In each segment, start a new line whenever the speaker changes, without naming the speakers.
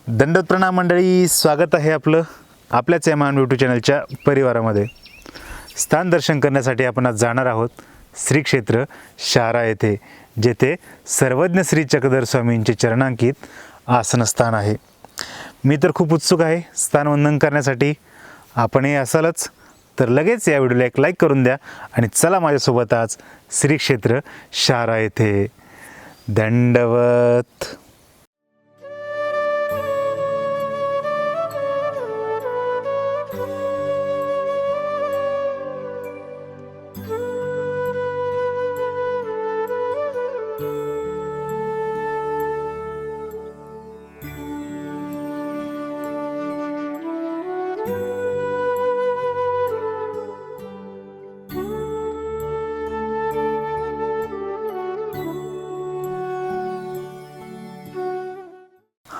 दंडवत प्रणाम मंडळी, स्वागत आहे आपल्याच या महान यूट्यूब चॅनलच्या परिवारामध्ये. स्थान दर्शन करण्यासाठी आपण आज जाणार आहोत श्री क्षेत्र शहारा येथे, जेथे सर्वज्ञ श्री चक्रधर स्वामींचे चरणांकित आसनस्थान आहे. मी तर खूप उत्सुक आहे स्थानवंदन करण्यासाठी. आपणही असालच तर लगेच या व्हिडिओला एक लाईक करून द्या आणि चला माझ्यासोबत आज श्री क्षेत्र शहारा येथे. दंडवत.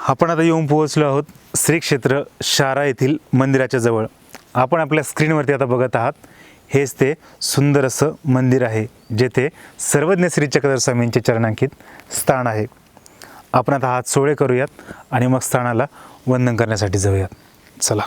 आपण आता येऊन पोहोचलो आहोत श्री क्षेत्र शहारा येथील मंदिराच्या जवळ. आपण आपल्या स्क्रीनवरती आता बघत आहात, हेच ते सुंदर असं मंदिर आहे जेथे सर्वज्ञ श्री चक्रधर स्वामींचे चरणांकित स्थान आहे. आपण आता हात सोळे करूयात आणि मग स्थानाला वंदन करण्यासाठी जाऊयात. चला.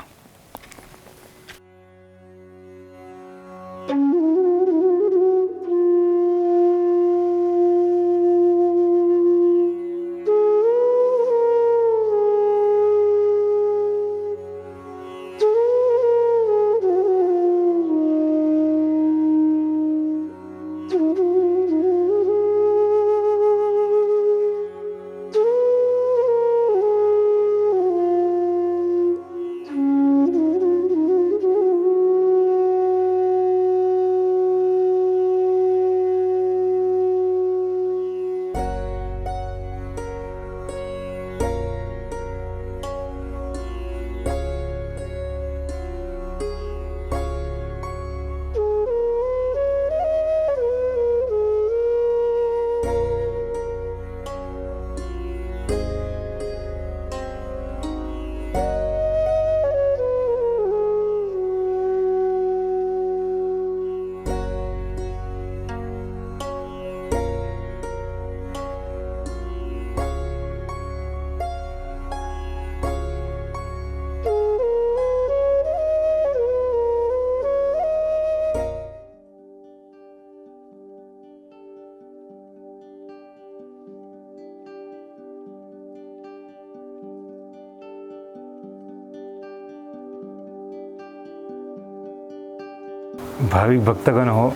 भाविक भक्तगण हो,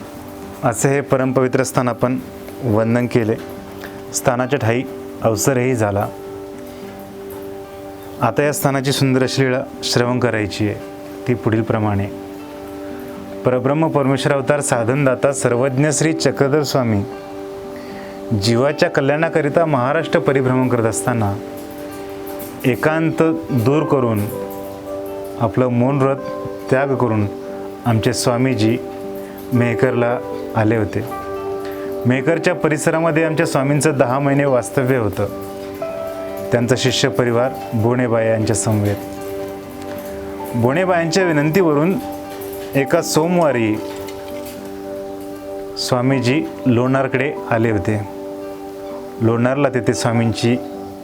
असे हे परमपवित्र स्थान आपण वंदन केले. स्थानाच्या ठाई अवसरही झाला. आता या स्थानाची सुंदर अशी लीळा श्रवण करायची आहे. ती पुढील प्रमाणे. परब्रह्म परमेश्वर अवतार साधनदाता सर्वज्ञ श्री चक्रधर स्वामी जीवाच्या कल्याणाकरिता महाराष्ट्र परिभ्रमण करत असताना एकांत दूर करून आपलं मौन व्रत त्याग करून आमचे स्वामीजी मेहकरला आले होते. मेहकरच्या परिसरामध्ये आमच्या स्वामींचं 10 महिने वास्तव्य होतं. त्यांचा शिष्य परिवार बोणेबाई यांच्या समवेत. बोणेबायांच्या विनंतीवरून एका सोमवारी स्वामीजी लोणारकडे आले होते. लोणारला तेथे स्वामींची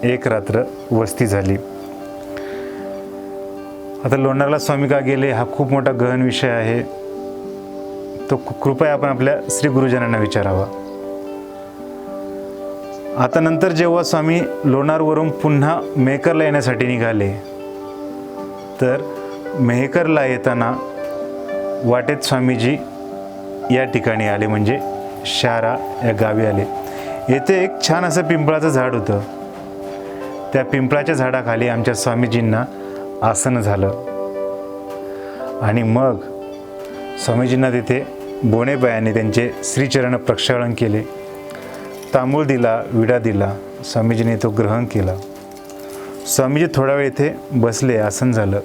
एक रात्र वस्ती झाली. आता लोणारला स्वामी का गेले हा खूप मोठा गहन विषय आहे. तो कृपया आपण आपल्या श्री गुरुजनांना विचारावा. आता नंतर जेव्हा स्वामी लोणारवरून पुन्हा मेहकरला येण्यासाठी निघाले तर मेहकरला येताना वाटेत स्वामीजी या ठिकाणी आले, म्हणजे शहारा या गावी आले. येथे एक छान असं पिंपळाचं झाड होतं. त्या पिंपळाच्या झाडाखाली आमच्या स्वामीजींना आसन झालं आणि मग स्वामीजींना तिथे बोणेबायांनी त्यांचे श्रीचरण प्रक्षालन केले. तांबूळ दिला, विडा दिला. स्वामीजींनी तो ग्रहण केला. स्वामीजी थोडा वेळ इथे बसले, आसन झालं.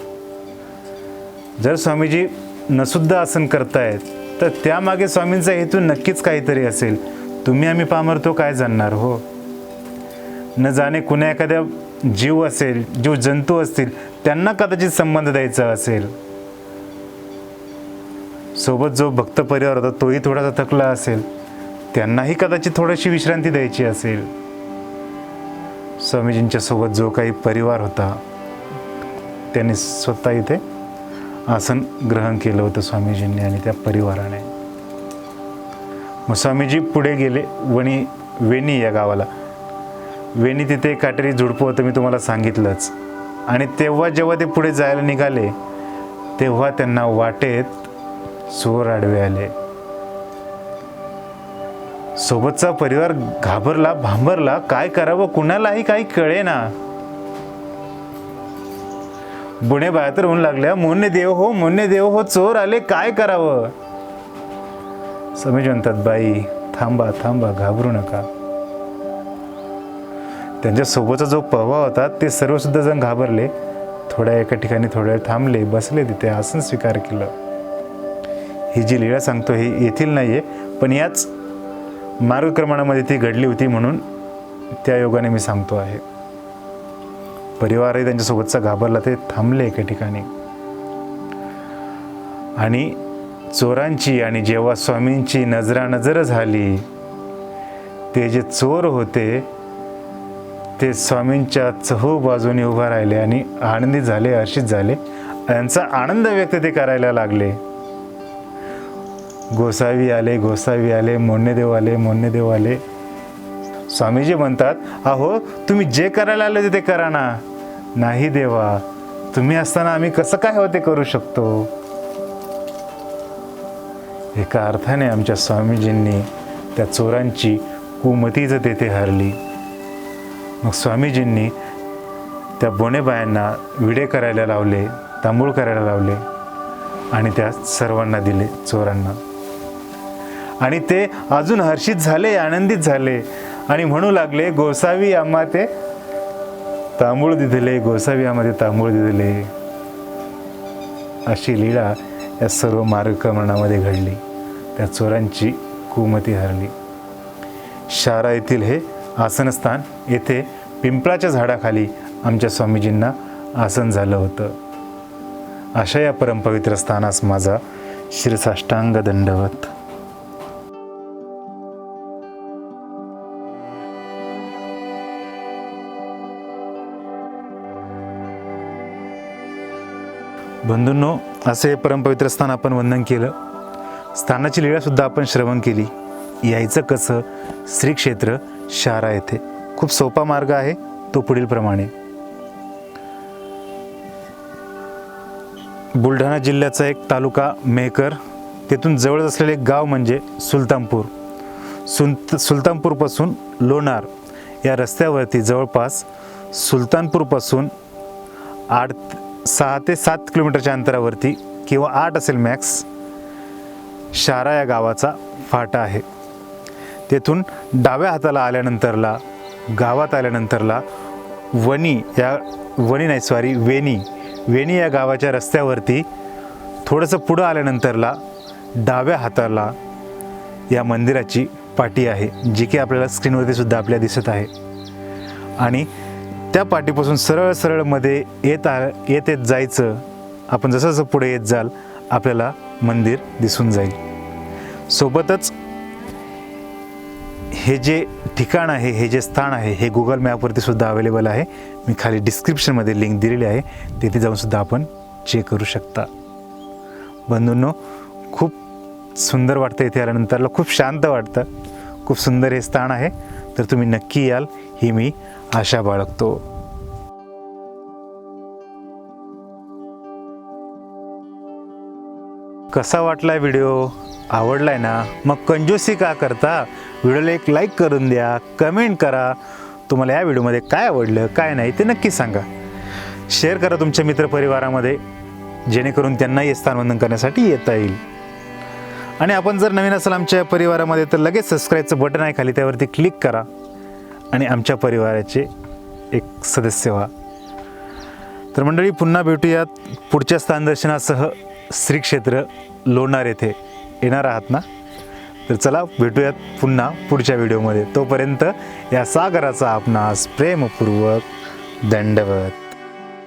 जर स्वामीजी नसुद्धा आसन करतायत तर त्यामागे स्वामींचा हेतू नक्कीच काहीतरी असेल. तुम्ही आम्ही पामरतो काय जाणणार हो. न जाणे कुणा एखाद्या जीव असेल, जीव जंतू असतील, त्यांना कदाचित संबंध द्यायचा असेल. सोबत जो भक्त परिवार होता तोही थोडासा थकला असेल, त्यांनाही कदाचित थोडीशी विश्रांती द्यायची असेल. स्वामीजींच्या सोबत जो काही परिवार होता त्यांनी स्वतः इथे आसन ग्रहण केलं होतं स्वामीजींनी आणि त्या परिवाराने. मग स्वामीजी पुढे गेले वेणी या गावाला. वेणी तिथे काटेरी झुडपं होतं, मी तुम्हाला सांगितलंच. आणि तेव्हा जेव्हा ते पुढे जायला निघाले तेव्हा त्यांना वाटेत चोर आडवे आले. सोबतचा परिवार घाबरला, भांबरला, काय करावं कुणालाही काही कळेना. बुणे बाया तर होऊन लागल्या, मोन्ने देव हो, चोर आले, काय करावं. स्वामीजी म्हणतात, बाई थांबा थांबा, घाबरू नका. त्यांच्या सोबतचा जो पहवा होता ते सर्व सुद्धा जण घाबरले. थोड्या एका ठिकाणी थोड्या वेळ थांबले, बसले, तिथे आसन स्वीकार केलं. ही जी लीळा सांगतो ही येथील नाहीये, पण याच मार्गक्रमणामध्ये ती घडली होती, म्हणून त्या योगाने मी सांगतो आहे. परिवारही त्यांच्यासोबतचा घाबरला, ते थांबले एका ठिकाणी. आणि चोरांची आणि जेव्हा स्वामींची नजरानजर झाली, ते जे चोर होते ते स्वामींच्या चहूबाजूने उभा राहिले आणि आनंदित झाले, हर्षित झाले. त्यांचा आनंद व्यक्त ते करायला लागले. गोसावी आले, मोन्नेदेव आले. स्वामीजी म्हणतात, अहो तुम्ही जे करायला आले ते करा ना. नाही देवा, तुम्ही असताना आम्ही कसं काय होते करू शकतो. एका अर्थाने आमच्या स्वामीजींनी त्या चोरांची कुमतीच तेथे हरली. मग स्वामीजींनी त्या बोणेबायांना विडे करायला लावले, तांबूळ करायला लावले आणि त्या सर्वांना दिले, चोरांना. आणि ते अजून हर्षित झाले, आनंदित झाले आणि म्हणू लागले, गोसावी आम्हा ते तांबूळ दिले, गोसावी आम्हा ते तांबूळ दिले. अशी लीळा या सर्व मार्गक्रमणामध्ये घडली. त्या चोरांची कुमती हरली. शारा येथील हे आसनस्थान, येथे पिंपळाच्या झाडाखाली आमच्या स्वामीजींना आसन झालं होतं. अशा या परमपवित्र स्थानास माझा शिरसाष्टांग दंडवत. बंधूंनो, असे परमपवित्र स्थान आपण वंदन केलं. स्थानाची लीळासुद्धा आपण श्रवण केली. यायचं कसं? श्री क्षेत्र शारा येथे. खूप सोपा मार्ग आहे तो पुढील प्रमाणे. बुलढाणा जिल्ह्याचा एक तालुका मेहकर, तेथून जवळ असलेले एक गाव म्हणजे सुलतानपूर. सुलतानपूरपासून लोणार या रस्त्यावरती जवळपास सुलतानपूरपासून 6 ते 7 किलोमीटरच्या अंतरावरती किंवा 8 असेल मॅक्स, शारा या गावाचा फाटा आहे. तेथून डाव्या हाताला आल्यानंतरला, गावात आल्यानंतरला वेणी या गावाच्या रस्त्यावरती थोडंसं पुढं आल्यानंतरला डाव्या हाताला या मंदिराची पाटी आहे, जी की आपल्याला स्क्रीनवरती सुद्धा आपल्या दिसत आहे. आणि त्या पाटीपासून सरळ मध्ये येत जायचं. आपण जसं पुढे येत जाल आपल्याला मंदिर दिसून जाईल. सोबतच हे जे ठिकाण आहे, हे जे स्थान आहे, हे गुगल मॅपवरती सुद्धा अवेलेबल आहे. मी खाली डिस्क्रिप्शनमध्ये लिंक दिलेली आहे, तिथे जाऊन सुद्धा आपण चेक करू शकता. बंधूंनो, खूप सुंदर वाटतं इथे आल्यानंतरला, खूप शांत वाटतं. खूप सुंदर हे स्थान आहे, तर तुम्ही नक्की याल ही मी आशा बाळगतो. कसा वाटला व्हिडिओ? आवडलाय ना? मग कंजूसी का करता? व्हिडिओला एक लाईक करून द्या, कमेंट करा. तुम्हाला या व्हिडिओमध्ये काय आवडलं, काय नाही ते नक्की सांगा. शेअर करा तुमच्या मित्रपरिवारामध्ये, जेणेकरून त्यांनाही हे स्थान वंदन करण्यासाठी येता येईल. आणि आपण जर नवीन असाल आमच्या परिवारामध्ये तर लगेच सबस्क्राईबचं बटन आहे खाली, त्यावरती क्लिक करा आणि आमच्या परिवाराचे एक सदस्य व्हा. तर मंडळी, पुन्हा भेटूयात पुढच्या स्थानदर्शनासह. श्री क्षेत्र लोणार येथे येणार आहात ना? तर चला भेटूयात पुन्हा पुढच्या व्हिडिओमध्ये. तोपर्यंत या सागराचा आपणास प्रेमपूर्वक दंडवत.